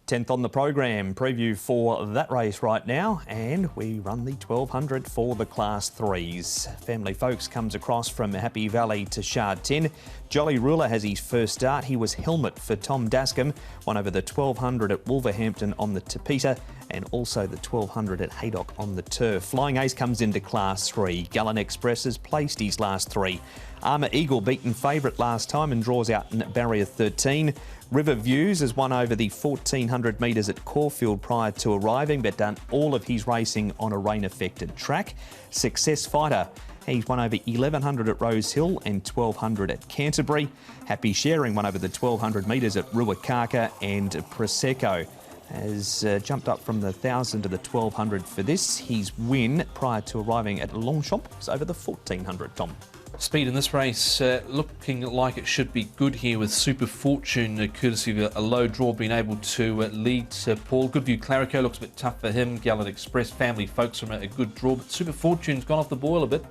10th on the program, preview for that race right now, and we run the 1200 for the Class 3s. Family Folks comes across from Happy Valley to Sha Tin. Jolly Ruler has his first start. He was helmet for Tom Dascombe, won over the 1200 at Wolverhampton on the Tapeta, and also the 1200 at Haydock on the turf. Flying Ace comes into Class 3. Gallant Express has placed his last three. Armour Eagle beaten favourite last time and draws out in barrier 13. River Views has won over the 1400 metres at Caulfield prior to arriving, but done all of his racing on a rain-affected track. Success Fighter, he's won over 1100 at Rose Hill and 1200 at Canterbury. Happy Sharing won over the 1200 metres at Ruakaka, and Prosecco has jumped up from the 1000 to the 1200 for this. His win prior to arriving at Longchamp was over the 1400, Tom. Speed in this race looking like it should be good here, with Super Fortune, courtesy of a low draw, being able to lead Paul. Goodview Clarico looks a bit tough for him. Gallant Express, Family Folks from a good draw, but Super Fortune's gone off the boil a bit.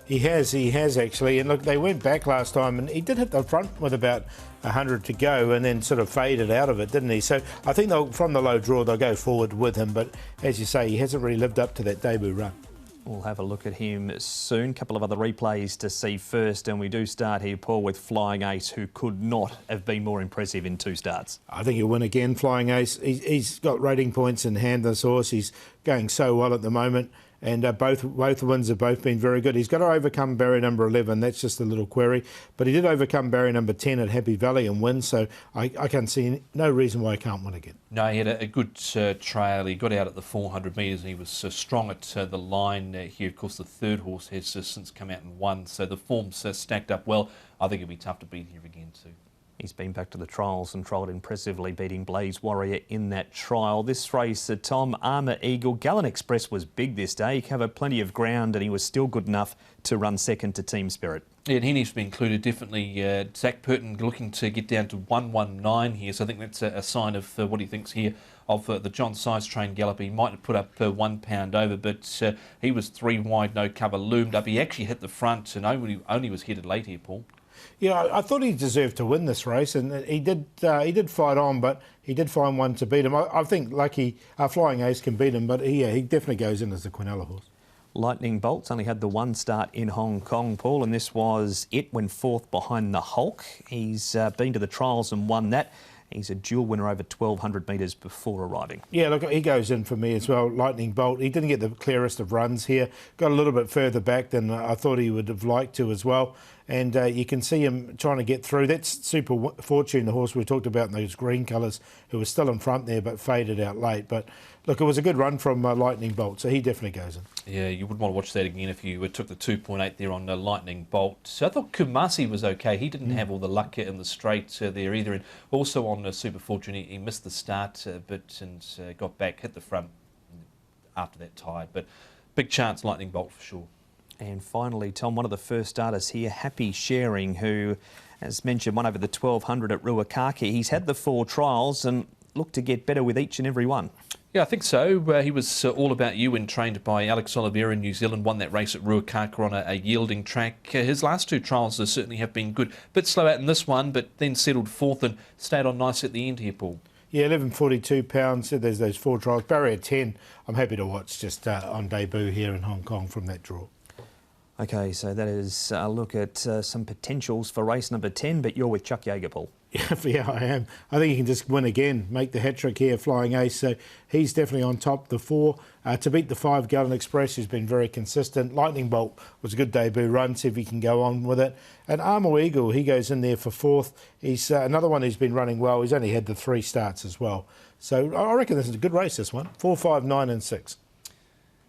He has actually, and look, they went back last time and he did hit the front with about 100 to go and then sort of faded out of it, didn't he? So I think from the low draw they'll go forward with him, but as you say, he hasn't really lived up to that debut run. We'll have a look at him soon. A couple of other replays to see first, and we do start here, Paul, with Flying Ace, who could not have been more impressive in two starts. I think he'll win again, Flying Ace. He's got rating points in hand, this horse. He's going so well at the moment, and both wins have both been very good. He's got to overcome barrier number 11. That's just a little query, but he did overcome barrier number 10 at Happy Valley and win, so I can't see no reason why he can't win again. No, he had a good trail. He got out at the 400 metres and he was strong at the line here. Of course, the third horse has since come out and won, so the form's stacked up well. I think it'll be tough to beat here again too. He's been back to the trials and trialled impressively, beating Blaze Warrior in that trial. This race, Tom, Armour Eagle, Gallant Express was big this day. He covered plenty of ground and he was still good enough to run second to Team Spirit. Yeah, and he needs to be included, definitely. Zach Purton looking to get down to 119 here, so I think that's a sign of what he thinks here of the John Size trained galloper. He might have put up 1 pound over, but he was 3 wide, no cover, loomed up. He actually hit the front and only was headed late here, Paul. Yeah, I thought he deserved to win this race, and he did fight on, but he did find one to beat him. I think Flying Ace can beat him, but he definitely goes in as the Quinella horse. Lightning Bolt's only had the one start in Hong Kong, Paul, and this was it when fourth behind the Hulk. He's been to the trials and won that. He's a dual winner over 1200 metres before arriving. Yeah, look, he goes in for me as well, Lightning Bolt. He didn't get the clearest of runs here. Got a little bit further back than I thought he would have liked to as well. And you can see him trying to get through. That's Super Fortune, the horse we talked about in those green colours, who was still in front there but faded out late. But look, it was a good run from Lightning Bolt, so he definitely goes in. Yeah, you wouldn't want to watch that again if you took the 2.8 there on Lightning Bolt. So I thought Kumasi was okay. He didn't have all the luck in the straight there either. And also on Super Fortune, he missed the start a bit and got back, hit the front after that tired. But big chance, Lightning Bolt for sure. And finally, Tom, one of the first starters here, Happy Sharing, who, as mentioned, won over the 1200 at Ruakaka. He's had the 4 trials and looked to get better with each and every one. Yeah, I think so. He was all about you and trained by Alex Oliveira in New Zealand, won that race at Ruakaka on a yielding track. His last 2 trials certainly have been good. Bit slow out in this one, but then settled fourth and stayed on nice at the end here, Paul. Yeah, 11.42 pounds. There's those 4 trials. Barrier 10, I'm happy to watch just on debut here in Hong Kong from that draw. OK, so that is a look at some potentials for race number 10, but you're with Chuck Yeager, Paul. Yeah, I am. I think he can just win again, make the hat-trick here, Flying Ace. So he's definitely on top. The 4, to beat the 5, Gallant Express, who's been very consistent. Lightning Bolt was a good debut run, see if he can go on with it. And Armour Eagle, he goes in there for 4th. He's another one who's been running well. He's only had the 3 starts as well. So I reckon this is a good race, this one. 4, 5, 9 and 6.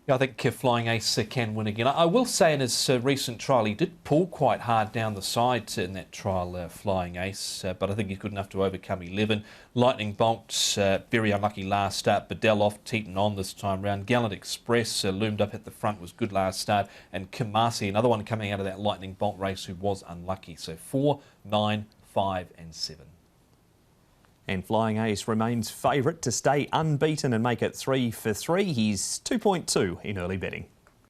Yeah, I think Flying Ace can win again. I will say in his recent trial, he did pull quite hard down the side in that trial, Flying Ace, but I think he's good enough to overcome 11. Lightning Bolt, very unlucky last start. Bedell off, Teton on this time round. Gallant Express loomed up at the front, was good last start. And Kumasi, another one coming out of that Lightning Bolt race who was unlucky. So 4, 9, 5 and 7. And Flying Ace remains favourite to stay unbeaten and make it 3 for 3. He's 2.2 in early betting.